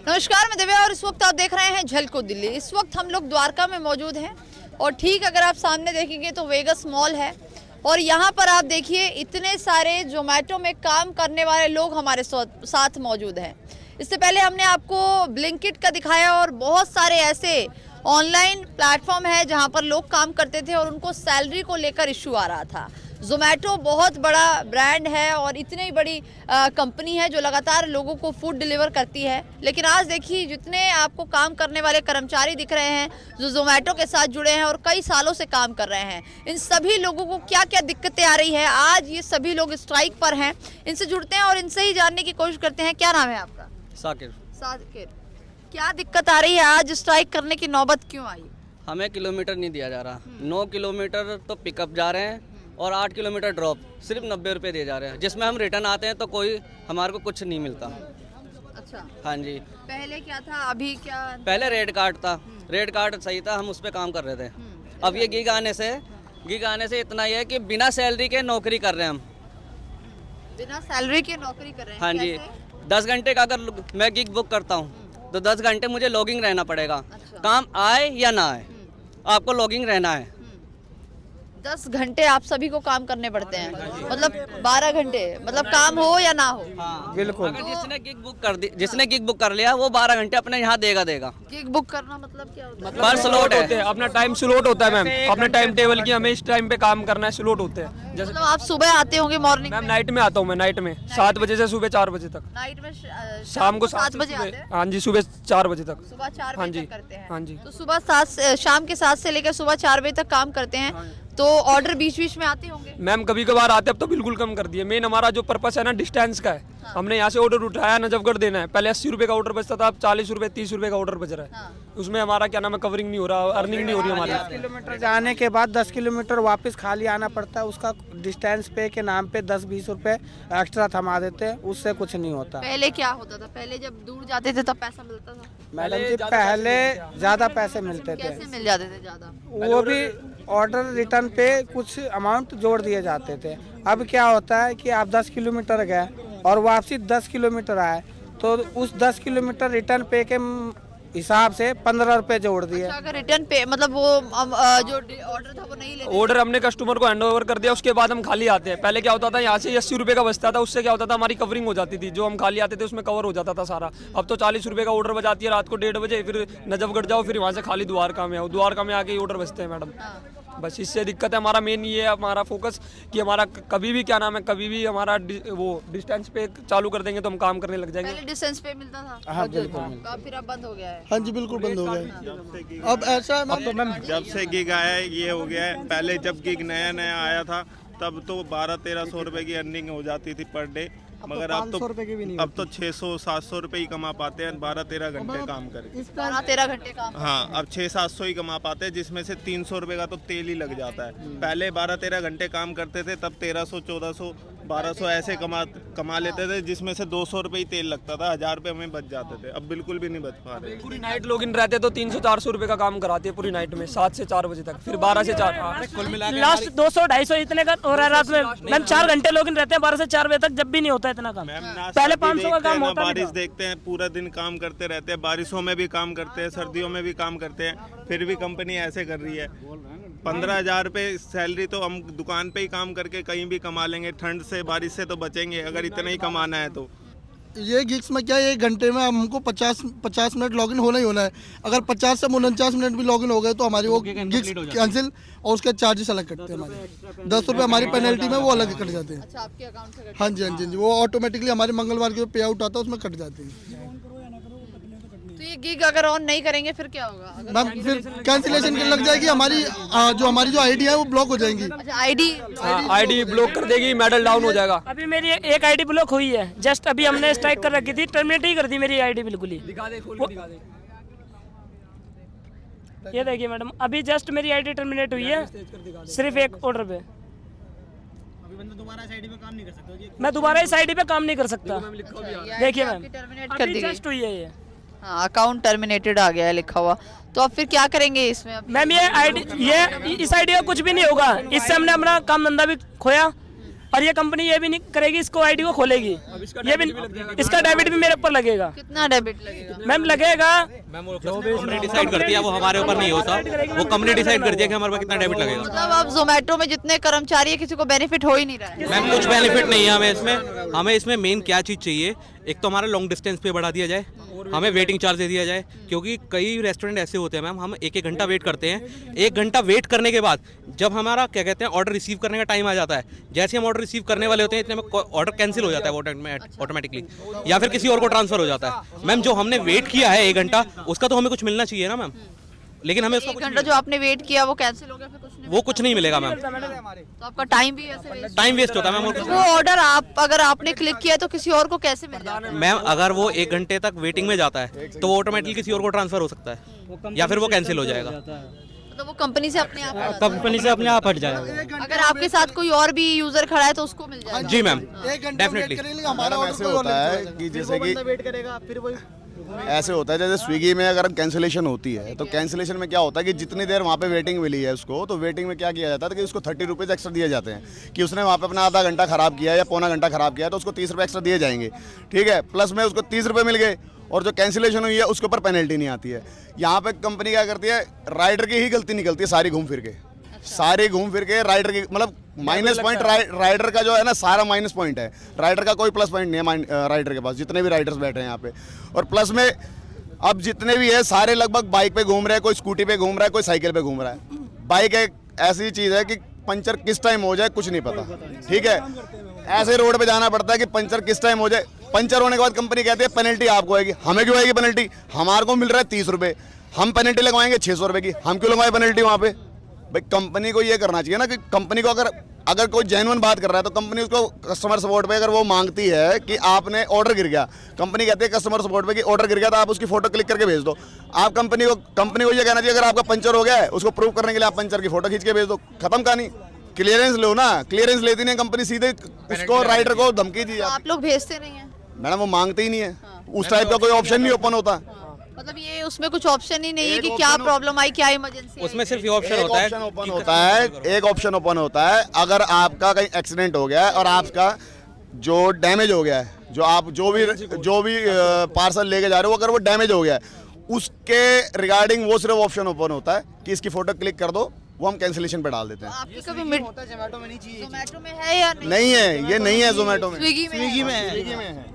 नमस्कार, मैं दिव्या और इस वक्त आप देख रहे हैं झलको दिल्ली। इस वक्त हम लोग द्वारका में मौजूद हैं और ठीक अगर आप सामने देखेंगे तो वेगस मॉल है और यहाँ पर आप देखिए इतने सारे जोमेटो में काम करने वाले लोग हमारे साथ मौजूद हैं। इससे पहले हमने आपको ब्लिंकिट का दिखाया और बहुत सारे ऐसे ऑनलाइन प्लेटफॉर्म है जहाँ पर लोग काम करते थे और उनको सैलरी को लेकर इशू आ रहा था। जोमेटो बहुत बड़ा ब्रांड है और इतनी बड़ी कंपनी है जो लगातार लोगों को फूड डिलीवर करती है, लेकिन आज देखिए जितने आपको काम करने वाले कर्मचारी दिख रहे हैं जो जोमेटो के साथ जुड़े हैं और कई सालों से काम कर रहे हैं, इन सभी लोगों को क्या क्या दिक्कतें आ रही है। आज ये सभी लोग स्ट्राइक पर हैं, इनसे जुड़ते हैं और इनसे ही जानने की कोशिश करते हैं। क्या नाम है आपका? साकिर। क्या दिक्कत आ रही है, आज स्ट्राइक करने की नौबत क्यों आई? हमें किलोमीटर नहीं दिया जा रहा। 9 किलोमीटर तो पिकअप जा रहे हैं और 8 किलोमीटर ड्रॉप, सिर्फ 90 रुपये दिए जा रहे हैं, जिसमें हम रिटर्न आते हैं तो कोई हमारे को कुछ नहीं मिलता। अच्छा, हाँ जी। पहले क्या था, अभी क्या? पहले रेड कार्ड था, रेड कार्ड सही था, हम उस पर काम कर रहे थे। अब ये गिग आने से इतना ही है कि बिना सैलरी के नौकरी कर रहे हैं हम। बिना सैलरी के नौकरी कर रहे हैं? हाँ जी। 10 घंटे का अगर मैं गिग बुक करता हूँ तो 10 घंटे मुझे लॉगिंग रहना पड़ेगा। अच्छा। काम आए या ना आए आपको लॉगिंग रहना है। 10 घंटे आप सभी को काम करने पड़ते हैं, मतलब 12 घंटे, मतलब काम हो या ना हो। हाँ बिल्कुल। अगर जिसने गिग बुक कर लिया वो 12 घंटे अपने यहाँ देगा। गिग बुक करना मतलब क्या होता है? पर स्लॉट है, अपना टाइम स्लॉट होता है मैम, अपने टाइम टेबल की हमें इस टाइम पे काम करना है, स्लॉट होते हैं। जैसे मतलब आप सुबह आते होंगे मॉर्निंग मैम में? नाइट में आता हूँ मैं, नाइट में 7 बजे से सुबह 4 बजे तक। नाइट में शाम को 7 बजे आते हैं? हाँ जी, सुबह 4 बजे तक। सुबह 4 हाँ बजे जी, तक करते हैं? हाँ जी। तो सुबह शाम के 7 से लेकर सुबह 4 बजे तक काम करते हैं, तो ऑर्डर बीच बीच में आते होंगे? मैम कभी कभार आते, अब तो बिल्कुल कम कर दिए। मेन हमारा जो पर्पस है ना, डिस्टेंस का है। हमने यहाँ से ऑर्डर उठाया, नजफगढ़ देना है। पहले 80 रुपए का ऑर्डर बचता था, अब 40 रुपए 30 रुपए का ऑर्डर बच रहा है। उसमें हमारा क्या नाम है, कवरिंग नहीं हो रहा, अर्निंग नहीं हो रही हमारी। 10 किलोमीटर जाने के बाद 10 किलोमीटर वापस खाली आना पड़ता है। उसका डिस्टेंस पे के नाम पे 10-20 रुपए एक्स्ट्रा थमा देते हैं, उससे कुछ नहीं होता। पहले क्या होता था? पहले जब दूर जाते थे तब पैसा मिलता था? मैडम जी पहले ज्यादा पैसे मिलते थे, कैसे मिल जाते थे ज्यादा? वो भी ऑर्डर रिटर्न पे कुछ अमाउंट जोड़ दिए जाते थे। अब क्या होता है कि आप 10 किलोमीटर गए और वापसी 10 किलोमीटर आए तो उस 10 किलोमीटर रिटर्न पे के हिसाब से 15 रुपए जोड़ दिए। अच्छा, अगर रिटर्न पे मतलब वो जो ऑर्डर था वो नहीं लेते? ऑर्डर हमने कस्टमर को हैंड ओवर कर दिया, उसके बाद हम खाली आते हैं। पहले क्या होता था, यहाँ से 80 रुपए का बचता था, उससे क्या होता था हमारी कवरिंग हो जाती थी, जो हम खाली आते थे उसमें कवर हो जाता था सारा। अब तो 40 रुपए का ऑर्डर बजाती है रात को 1:30 बजे, फिर नजफगढ़ जाओ, फिर वहाँ से खाली द्वारका में आओ, द्वारका में आके ही ऑर्डर बचते हैं मैडम। बस इससे दिक्कत है। हमारा मेन ये है, हमारा फोकस कि हमारा कभी भी क्या नाम है, कभी भी हमारा वो डिस्टेंस पे चालू कर देंगे तो हम काम करने लग जाएंगे। पहले डिस्टेंस पे मिलता था? हाँ बिल्कुल। अब फिर अब बंद हो गया है? हाँ जी बिल्कुल बंद हो गया है। अब ऐसा है मैम, जब से गिग आया है ये हो गया है। पहले जब गिग नया आया था तब तो 1200-1300 रुपए की अर्निंग हो जाती थी पर डे, मगर अब तो 600-700 रुपए ही कमा पाते हैं 12-13 घंटे काम करके। 12-13 घंटे काम? हाँ, अब 600-700 ही कमा पाते हैं, जिसमें से 300 रुपए का तो तेल ही लग जाता है। पहले 12-13 घंटे काम करते थे तब 1300-1400-1200 ऐसे कमा लेते थे, जिसमें से 200 रुपए ही तेल लगता था, 1000 रुपए हमें बच जाते थे। अब बिल्कुल भी नहीं बच पा रहे। पूरी नाइट लोग इन रहते तो 300-400 रुपए का काम कराती है पूरी नाइट में, 7 से 4 बजे तक, फिर 12 से 4। लास्ट 200-250 इतने का हो रहा है रात में। मैम 4 घंटे लोग इन रहते हैं 12 से 4 बजे तक, जब भी नहीं होता इतना काम। पहले 500 का काम होता बारिश देखते हैं, पूरा दिन काम करते रहते हैं, बारिशों में भी काम करते हैं, सर्दियों में भी काम करते हैं, फिर भी कंपनी ऐसे कर रही है। 15,000 रुपए सैलरी तो हम दुकान पे ही काम करके कहीं भी कमा लेंगे, ठंड से बारिश से तो बचेंगे अगर इतना ही कमाना है तो। ये गिग्स में क्या है, 1 घंटे में हमको 50 मिनट लॉगिन होना ही होना है। अगर 50 से 49 मिनट भी लॉगिन हो गए तो हमारी वो गिग्स कैंसिल और उसके चार्जेस अलग कटते हैं हमारे। 10 रुपये हमारी पेनल्टी में वो अलग कट जाते हैं। अच्छा, आपके अकाउंट से? हाँ जी हाँ जी, वो ऑटोमेटिकली हमारे मंगलवार के पे आउट आता है उसमें कट जाते हैं। तो ये गिग अगर ऑन नहीं करेंगे फिर क्या होगा? मैम फिर कैंसिलेशन लग जाएगी, हमारी जो आईडी है वो ब्लॉक हो जाएंगी। अच्छा, आईडी ब्लॉक कर देगी, मेडल डाउन हो जाएगा। अभी मेरी एक आईडी ब्लॉक हुई है, जस्ट अभी हमने स्ट्राइक कर रखी थी, टर्मिनेट ही कर दी मेरी आईडी बिल्कुल ही। ये देखिए मैडम, अभी जस्ट मेरी आईडी टर्मिनेट हुई है सिर्फ एक ऑर्डर पे। मैं दोबारा इस आईडी पे काम नहीं कर सकता। देखिए मैम, अभी जस्ट हुई है ये। हाँ, अकाउंट टर्मिनेटेड आ गया है लिखा हुआ, तो अब फिर क्या करेंगे इसमें? मैम ये आईडी, ये इस आईडी का कुछ भी नहीं होगा, इससे हमने अपना काम धंधा भी खोया, और ये कंपनी ये भी नहीं करेगी, इसको आईडी को खोलेगी, ये भी इसका डेबिट भी मेरे ऊपर लगेगा। कितना डेबिट लगेगा? मैम लगेगा, कंपनी डिसाइड करती है, वो हमारे ऊपर नहीं होता, वो कंपनी डिसाइड करती है कि हमारे पास कितना डेबिट लगेगा। मतलब अब जोमेटो में जितने कर्मचारी है किसी को बेनिफिट हो ही नहीं रहा है। मैम कुछ बेनिफिट नहीं है हमें इसमें। हमें इसमें मेन क्या चीज़ चाहिए, एक तो हमारा लॉन्ग डिस्टेंस पे बढ़ा दिया जाए, हमें वेटिंग चार्ज दे दिया जाए, क्योंकि कई रेस्टोरेंट ऐसे होते हैं मैम, हम एक घंटा वेट करते हैं, 1 घंटा वेट करने के बाद जब हमारा क्या कहते हैं ऑर्डर रिसीव करने का टाइम आ जाता है, जैसे हम ऑर्डर रिसीव करने वाले होते हैं इतने में ऑर्डर कैंसिल हो जाता है ऑटोमेटिकली, या फिर किसी और को ट्रांसफर हो जाता है। मैम जो हमने वेट किया है 1 घंटा, उसका तो हमें कुछ मिलना चाहिए ना मैम, लेकिन हमें उसका 1 घंटा जो आपने वेट किया वो कैंसिल हो गया, फिर कुछ नहीं, वो कुछ नहीं मिलेगा मैम, तो आपका टाइम भी ऐसे वेस्ट। टाइम वेस्ट होता है मैम। वो ऑर्डर आप अगर आपने क्लिक किया तो किसी और को कैसे मिल जाता है? मैम अगर वो 1 घंटे तक वेटिंग में जाता है तो वो ऑटोमेटिकली किसी और को ट्रांसफर हो सकता है, या फिर वो कैंसिल हो जाएगा, तो वो कंपनी से अपने आप हट जाता कंपनी से अपने आप हट जाएगा। है। अगर आपके साथ कोई और भी यूजर खड़ा है तो उसको मिल जाएगा। जी मैम, 1 घंटे डेफिनेटली। हमारा मैडम ऐसे होता है कि जैसे कि ऐसे होता है जैसे स्विगी में अगर कैंसिलेशन होती है तो कैंसिलेशन में क्या होता है कि जितनी देर वहाँ पे वेटिंग मिली है उसको, तो वेटिंग में क्या किया जाता है कि उसको 30 रुपीज़ एक्स्ट्रा दिए जाते हैं कि उसने वहाँ पे अपना आधा घंटा खराब किया या पौना घंटा खराब किया है, तो उसको 30 रुपये एक्स्ट्रा दिए जाएंगे, ठीक है। प्लस में उसको 30 रुपये मिल गए, और जो कैंसिलेशन हुई है उसके ऊपर पेनल्टी नहीं आती है। यहाँ पे कंपनी क्या करती है, राइडर की ही गलती निकलती है सारी घूम फिर के, सारी घूम फिर के राइडर की, मतलब माइनस पॉइंट राइडर का जो है ना सारा माइनस पॉइंट है, राइडर का कोई प्लस पॉइंट नहीं है राइडर के पास, जितने भी राइडर्स बैठे हैं यहाँ पे। और प्लस में अब जितने भी है सारे लगभग बाइक पे घूम रहे हैं, कोई स्कूटी पे घूम रहा है, कोई साइकिल पे घूम रहा है। बाइक एक ऐसी चीज़ है कि पंचर किस टाइम हो जाए कुछ नहीं पता, ठीक है। ऐसे रोड पे जाना पड़ता है कि पंचर किस टाइम हो जाए। पंचर होने के बाद कंपनी कहती है पेनल्टी आपको आएगी। हमें क्यों आएगी पेनल्टी? हमारे को मिल रहा है 30 रुपये, हम पेनल्टी लगवाएंगे 600 रुपये की, हम क्यों लगवाए पेनल्टी वहाँ पे? भाई कंपनी को ये करना चाहिए ना कि कंपनी को अगर कोई जेन्युइन बात कर रहा है तो कंपनी उसको कस्टमर सपोर्ट पे अगर वो मांगती है कि आपने ऑर्डर गिर गया, कंपनी कहती है कस्टमर सपोर्ट पे कि ऑर्डर गिर गया तो आप उसकी फोटो क्लिक करके भेज दो। आप कंपनी को ये कहना चाहिए अगर आपका पंचर हो गया है उसको प्रूव करने के लिए आप पंचर की फोटो खींच के भेज दो, खत्म कहानी। क्लियरेंस लो ना, क्लियरेंस लेती नहीं कंपनी, सीधे उसको राइडर को धमकी दी। आप लोग भेजते नहीं है मैडम वो मांगते ही नहीं है, उस टाइप का कोई ऑप्शन नहीं ओपन होता। मतलब ये उसमें कुछ ऑप्शन ही नहीं है कि क्या प्रॉब्लम आई, क्या इमरजेंसी आई? उसमें सिर्फ ये ऑप्शन होता है, एक ऑप्शन ओपन होता है अगर आपका कहीं एक्सीडेंट हो गया है और आपका जो डैमेज हो गया है, जो आप जो भी पार्सल लेके जा रहे हो अगर वो डैमेज हो गया है, उसके रिगार्डिंग वो सिर्फ ऑप्शन ओपन होता है कि इसकी फोटो क्लिक कर दो, वो हम कैंसिलेशन पे डाल देते हैं। आपकी कभी जोमेटो में है या नहीं है, ये नहीं है जोमेटो में, स्विगी में है।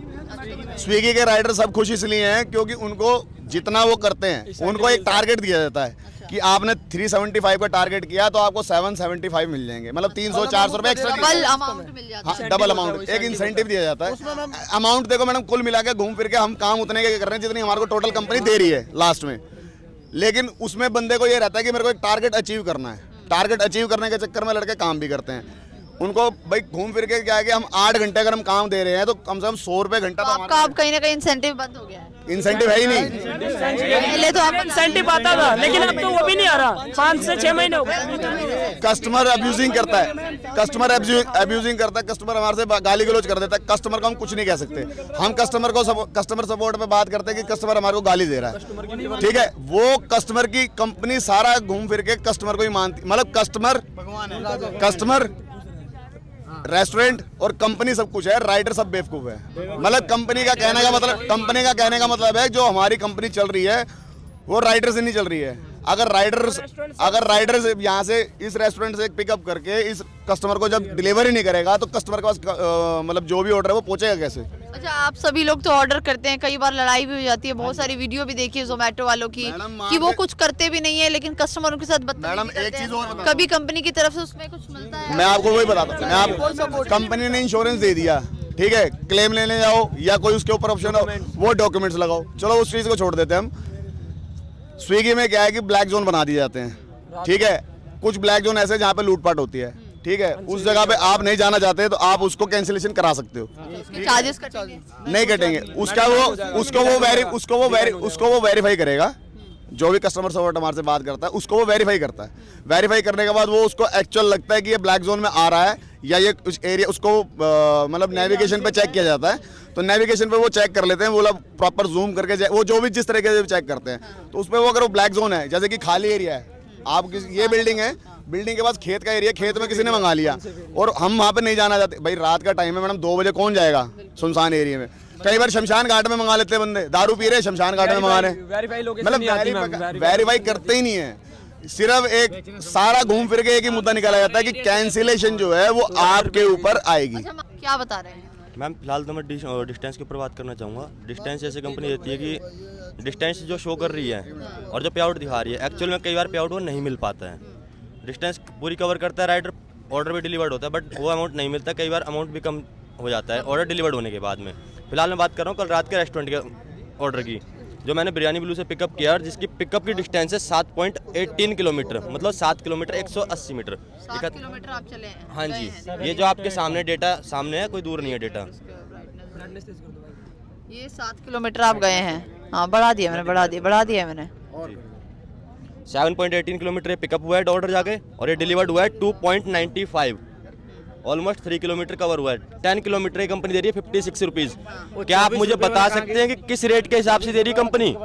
स्विगी के राइडर सब खुश इसलिए हैं क्योंकि उनको जितना वो करते हैं उनको एक टारगेट दिया जाता है कि आपने 375 का टारगेट किया तो आपको 775 मिल जाएंगे, मतलब 300-400 रुपए एक्स्ट्रा, डबल अमाउंट मिल जाता है। डबल अमाउंट, एक इंसेंटिव दिया जाता है। अमाउंट देखो मैडम, कुल मिला के घूम फिर के हम काम उतने के कर रहे हैं जितनी हमारे को टोटल कंपनी दे रही है लास्ट में, लेकिन उसमें बंदे को ये रहता है कि मेरे को एक टारगेट अचीव करना है। टारगेट अचीव करने के चक्कर में लड़के काम भी करते हैं। उनको भाई घूम फिर के क्या है कि हम 8 घंटे अगर हम काम दे रहे हैं तो कम से कम 100 रुपए घंटा तो आपका अब कहीं ना कहीं इंसेंटिव बंद हो गया है। इंसेंटिव है ही नहीं। पहले तो आप इंसेंटिव आता था लेकिन अब तो वो भी नहीं आ रहा, 5 से 6 महीने हो गए। कस्टमर अब्यूजिंग करता है, कस्टमर अब्यूजिंग करता है, कस्टमर हमारे से गाली गलौज कर देता है। कस्टमर को हम कुछ नहीं कह सकते, हम कस्टमर सपोर्ट पे बात करते हैं कि कस्टमर हमारे को गाली दे रहा है, ठीक है। वो कस्टमर की कंपनी सारा घूम फिर के कस्टमर को ही मानती, मतलब कस्टमर रेस्टोरेंट और कंपनी सब कुछ है, राइडर सब बेवकूफ है। मतलब कंपनी का कहने का मतलब है जो हमारी कंपनी चल रही है वो राइडर से नहीं चल रही है। अगर राइडर्स यहाँ से इस रेस्टोरेंट से पिकअप करके इस कस्टमर को जब डिलीवरी नहीं करेगा तो कस्टमर के पास मतलब जो भी ऑर्डर है वो पहुंचेगा कैसे? अच्छा, आप सभी लोग तो ऑर्डर करते हैं, कई बार लड़ाई भी हो जाती है, बहुत सारी वीडियो भी देखी है जोमेटो वालों की कि वो कुछ करते भी नहीं है लेकिन कस्टमरों के साथ मैडम एक चीज और बताओ, कभी कंपनी की तरफ से उसमें कुछ मिलता है? मैं आपको वही बताता हूँ, मैं आपको कंपनी ने इंश्योरेंस दे दिया, ठीक है, क्लेम लेने जाओ या कोई उसके ऊपर ऑप्शन हो वो डॉक्यूमेंट्स लगाओ, चलो उस चीज को छोड़ देते हैं हम। स्विगी में क्या है कि ब्लैक जोन बना दिए जाते हैं, ठीक है। कुछ ब्लैक जोन ऐसे जहाँ पे लूटपाट होती है, ठीक है, उस जगह पे आप नहीं जाना चाहते तो आप उसको कैंसिलेशन करा सकते हो, चार्जेस कटेंगे? नहीं कटेंगे। उसको वो वेरीफाई करेगा, जो भी कस्टमर सपोर्ट हमारे से बात करता है उसको वो वेरीफाई करता है। वेरीफाई करने के बाद वो उसको एक्चुअल लगता है कि ये ब्लैक जोन में आ रहा है या ये कुछ एरिया, उसको मतलब नेविगेशन पे चेक किया जाता है, तो नेविगेशन पे वो चेक कर लेते हैं, वो प्रॉपर जूम करके वो जो भी जिस तरीके से चेक करते हैं, तो उसमें वो अगर वो ब्लैक जोन है, जैसे कि खाली एरिया है, आप ये बिल्डिंग है बिल्डिंग के पास खेत का एरिया, खेत में किसी ने मंगा लिया और हम वहाँ पे नहीं जाना चाहते। भाई रात का टाइम है मैडम, 2 बजे कौन जाएगा सुनसान एरिया में? कई बार शमशान घाट में मंगा लेते हैं बंदे, दारू पी रहे शमशान घाट में मंगा रहे, मतलब वेरीफाई करते ही नहीं है। सिर्फ एक सारा घूम फिर के एक ही मुद्दा निकाला जाता है कि कैंसिलेशन जो है वो आपके ऊपर आएगी। क्या बता रहे हैं मैम? फिलहाल तो मैं डिस्टेंस के ऊपर बात करना चाहूँगा। डिस्टेंस जैसे कंपनी देती है कि डिस्टेंस जो शो कर रही है और जो पे आउट दिखा रही है, एक्चुअल में कई बार पे आउट वो नहीं मिल पाता है। डिस्टेंस पूरी कवर करता है, राइडर ऑर्डर भी डिलीवर्ड होता है, बट वो अमाउंट नहीं मिलता। कई बार अमाउंट भी कम हो जाता है ऑर्डर डिलीवर्ड होने के बाद में। फिलहाल मैं बात कर रहा हूँ कल रात के रेस्टोरेंट के ऑर्डर की, जो मैंने बिरयानी ब्लू से पिकअप किया और जिसकी पिकअप की डिस्टेंस है 7.18 किलोमीटर, मतलब 7 किलोमीटर 180 मीटर। 7 किलोमीटर आप चले हैं? हाँ जी, ये जो आपके सामने डेटा सामने है, कोई दूर नहीं है डेटा। ये 7 किलोमीटर आप गए हैं? हाँ, बढ़ा दिया मैंने। 7.18 किलोमीटर पिकअप हुआ है ऑर्डर जाके, और ये डिलीवर्ड हुआ है 2.95, ऑलमोस्ट 3 किलोमीटर कवर हुआ है। 10 किलोमीटर कंपनी दे रही है 56 रुपीज़। क्या आप मुझे बता सकते हैं कि किस रेट के हिसाब से दे रही कंपनी?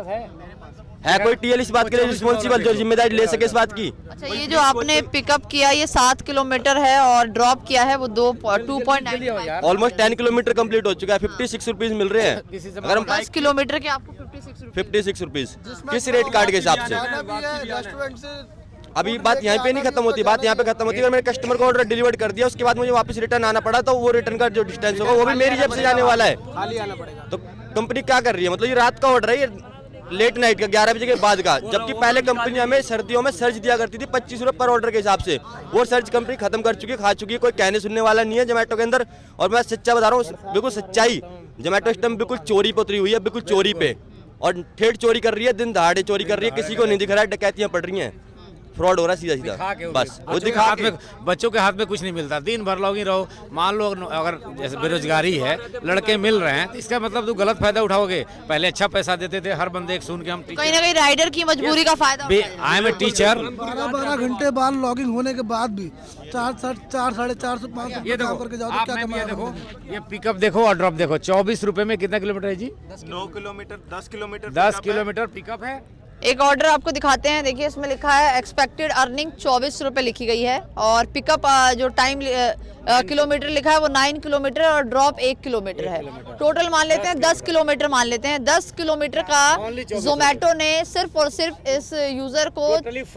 है कोई टीएल इस बात के लिए रिस्पॉन्सिबल जो जिम्मेदारी ले सके इस बात की? अच्छा, ये जो आपने पिकअप किया ये 7 किलोमीटर है और ड्रॉप किया है वो 2.95, ऑलमोस्ट 10 किलोमीटर कंप्लीट हो चुका है, 56 रुपीज़ मिल रहे हैं। अगर हम 10 किलोमीटर के आपको 56 रुपीज़ किस रेट कार्ड के हिसाब से? अभी बात यहाँ पे नहीं खत्म होती, बात यहाँ पे खत्म होती है। अगर मैंने कस्टमर को ऑर्डर डिलीवर कर दिया, उसके बाद मुझे वापस रिटर्न आना पड़ा, तो वो रिटर्न का जो डिस्टेंस होगा वो भी मेरी जेब से जाने वाला है। तो कंपनी क्या कर रही है? मतलब ये रात का ऑर्डर है, ये लेट नाइट का 11 बजे के बाद का, जबकि पहले कंपनी हमें सर्दियों में सर्च दिया करती थी 25 रुपये पर ऑर्डर के हिसाब से। वो सर्च कंपनी खत्म कर चुकी है, खा चुकी है, कोई कहने सुनने वाला नहीं है जोमेटो के अंदर। और मैं सच्चा बता रहा हूँ, बिल्कुल सच्चाई, जोमेटो इस टाइम बिल्कुल चोरी पे उतरी हुई है, बिल्कुल चोरी पे, और ठेठ चोरी कर रही है, दिन दहाड़े चोरी कर रही है, किसी को नहीं दिख रहा है, डकैतियाँ पड़ रही हैं, फ्रॉड हो रहा है सीधा सीधा। बस वो दिखा के बच्चों के हाथ में कुछ नहीं मिलता, दिन भर लॉगिन रहो। मान लो अगर जैसे बेरोजगारी है, लड़के मिल रहे हैं, तो इसका मतलब तुम गलत फायदा उठाओगे। पहले अच्छा पैसा देते थे, हर बंदे एक सुन के हम कहीं ना कहीं राइडर की मजबूरी का फायदा। I M a teacher. 12 घंटे बाद लॉगिंग होने के बाद भी 4 साढ़े 400 500 ये देखो करके जाओ तो आप, क्या ये देखो, ये पिकअप देखो और ड्रॉप देखो। 24 रुपए में कितना किलोमीटर है जी? 9 किलोमीटर, 10 किलोमीटर, 10 किलोमीटर पिकअप है। एक ऑर्डर आपको दिखाते हैं, देखिए इसमें लिखा है एक्सपेक्टेड अर्निंग 24 रुपये लिखी गई है, और पिकअप जो टाइम किलोमीटर लिखा है वो 9 किलोमीटर और ड्रॉप 1 किलोमीटर है। टोटल मान लेते हैं 10 किलोमीटर मान लेते हैं। 10 किलोमीटर का जोमेटो ने सिर्फ और सिर्फ इस यूजर को,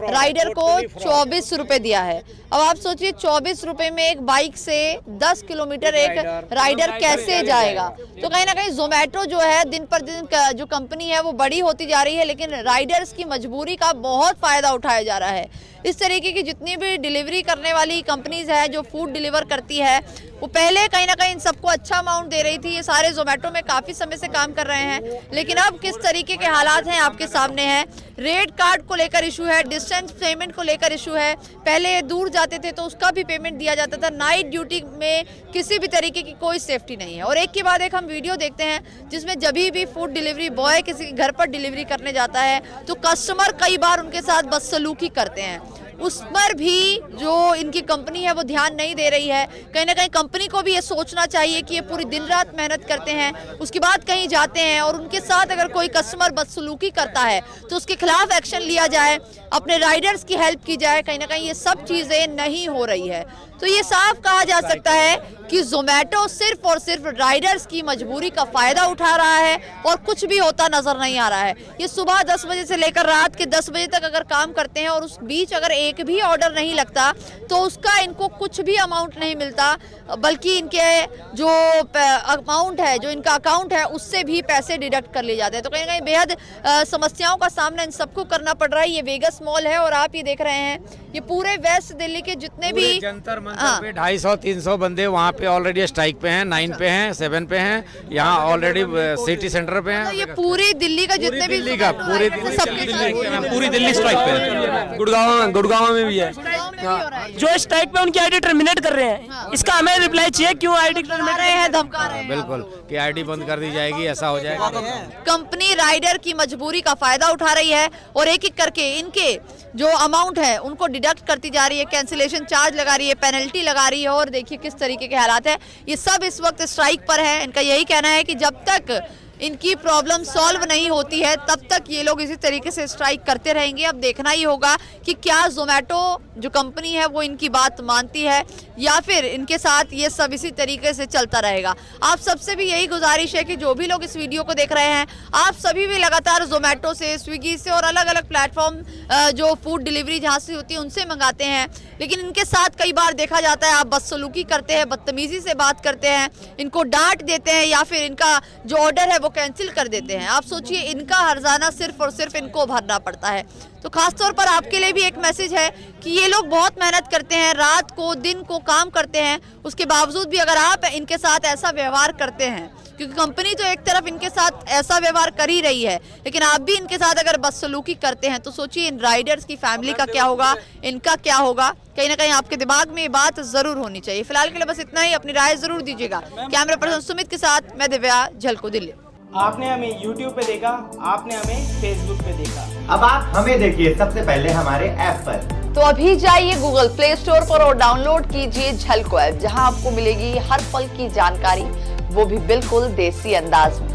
राइडर को 24 रुपये दिया है। अब आप सोचिए 24 रुपये में एक बाइक से 10 किलोमीटर एक राइडर कैसे जाएगा? तो कहीं ना कहीं जोमेटो जो है दिन पर दिन जो कंपनी है वो बड़ी होती जा रही है, लेकिन राइडर्स की मजबूरी का बहुत फायदा उठाया जा रहा है। इस तरीके की जितनी भी डिलीवरी करने वाली कंपनीज है जो फूड डिलीवर करती है, वो पहले कहीं ना कहीं इन सबको अच्छा अमाउंट दे रही थी। ये सारे जोमेटो में काफ़ी समय से काम कर रहे हैं, लेकिन अब किस तरीके के हालात हैं आपके सामने हैं। रेट कार्ड को लेकर इशू है, डिस्टेंस पेमेंट को लेकर इशू है। पहले दूर जाते थे तो उसका भी पेमेंट दिया जाता था। नाइट ड्यूटी में किसी भी तरीके की कोई सेफ्टी नहीं है। और एक के बाद एक हम वीडियो देखते हैं जिसमें जब भी फूड डिलीवरी बॉय किसी के घर पर डिलीवरी करने जाता है तो कस्टमर कई बार उनके साथ बदसलूकी करते हैं। उस पर भी जो इनकी कंपनी है वो ध्यान नहीं दे रही है। कहीं ना कहीं कंपनी को भी ये सोचना चाहिए कि ये पूरी दिन रात मेहनत करते हैं, उसके बाद कहीं जाते हैं और उनके साथ अगर कोई कस्टमर बदसलूकी करता है तो उसके खिलाफ एक्शन लिया जाए, अपने राइडर्स की हेल्प की जाए। कहीं ना कहीं ये सब चीज़ें नहीं हो रही है। तो ये साफ कहा जा सकता है कि जोमेटो सिर्फ और सिर्फ राइडर्स की मजबूरी का फायदा उठा रहा है और कुछ भी होता नजर नहीं आ रहा है। ये सुबह 10 बजे से लेकर रात के 10 बजे तक अगर काम करते हैं और उस बीच अगर एक भी ऑर्डर नहीं लगता तो उसका इनको कुछ भी अमाउंट नहीं मिलता, बल्कि इनके जो अमाउंट है, जो इनका अकाउंट है, उससे भी पैसे डिडक्ट कर लिए जाते हैं। तो कहीं ना कहीं बेहद समस्याओं का सामना इन सबको करना पड़ रहा है। ये वेगस मॉल है और आप ये देख रहे हैं ये पूरे वेस्ट दिल्ली के जितने भी जंतर मंतर पे 250-300 बंदे वहाँ पे ऑलरेडी स्ट्राइक पे हैं, 9 पे हैं, 7 पे हैं, यहाँ ऑलरेडी सिटी सेंटर पे हैं। तो ये पूरी दिल्ली का जितने भी पूरी दिल्ली स्ट्राइक पे है। गुड़गांव में भी है। जो स्ट्राइक पे उनकी आईडी टर्मिनेट कर रहे हैं, इसका हमें रिप्लाई चाहिए, क्यों आईडी टर्मिनेट रहे हैं, धमका रहे हैं। बिल्कुल कि आईडी बंद कर दी जाएगी, ऐसा हो जाएगा। कंपनी राइडर की मजबूरी का फायदा उठा रही है और एक एक करके इनके जो अमाउंट है उनको डिडक्ट करती जा रही है, कैंसिलेशन चार्ज लगा रही है, पेनल्टी लगा रही है। और देखिए किस तरीके के हालात है। ये सब इस वक्त स्ट्राइक पर है। इनका यही कहना है कि जब तक इनकी प्रॉब्लम सॉल्व नहीं होती है तब तक ये लोग इसी तरीके से स्ट्राइक करते रहेंगे। अब देखना ही होगा कि क्या जोमेटो जो कंपनी है वो इनकी बात मानती है या फिर इनके साथ ये सब इसी तरीके से चलता रहेगा। आप सबसे भी यही गुजारिश है कि जो भी लोग इस वीडियो को देख रहे हैं, आप सभी भी लगातार जोमेटो से, स्विगी से और अलग अलग प्लेटफॉर्म जो फूड डिलीवरी जहाँ से होती है उनसे मंगाते हैं, लेकिन इनके साथ कई बार देखा जाता है आप बदसलूकी करते हैं, बदतमीजी से बात करते हैं, इनको डांट देते हैं या फिर इनका जो ऑर्डर है वो कैंसिल कर देते हैं। आप सोचिए इनका हर्जाना सिर्फ और सिर्फ इनको भरना पड़ता है। तो खास तौर पर आपके लिए भी एक मैसेज है कि ये लोग बहुत मेहनत करते हैं, रात को दिन को काम करते हैं, उसके बावजूद भी अगर आप इनके साथ ऐसा व्यवहार करते हैं, क्योंकि कंपनी तो एक तरफ इनके साथ ऐसा व्यवहार कर ही रही है, लेकिन आप भी इनके साथ अगर बदसलूकी करते हैं तो सोचिए इन राइडर्स की फैमिली का क्या होगा, इनका क्या होगा। कहीं ना कहीं आपके दिमाग में ये बात जरूर होनी चाहिए। फिलहाल के लिए बस इतना ही, अपनी राय जरूर दीजिएगा। कैमरा पर्सन सुमित के साथ मैं दिव्या, झलको दिल्ली। आपने हमें YouTube पे देखा, आपने हमें Facebook पे देखा, अब आप हमें देखिए सबसे पहले हमारे ऐप पर। तो अभी जाइए गूगल प्ले स्टोर पर और डाउनलोड कीजिए झलको ऐप, जहां आपको मिलेगी हर पल की जानकारी, वो भी बिल्कुल देसी अंदाज में।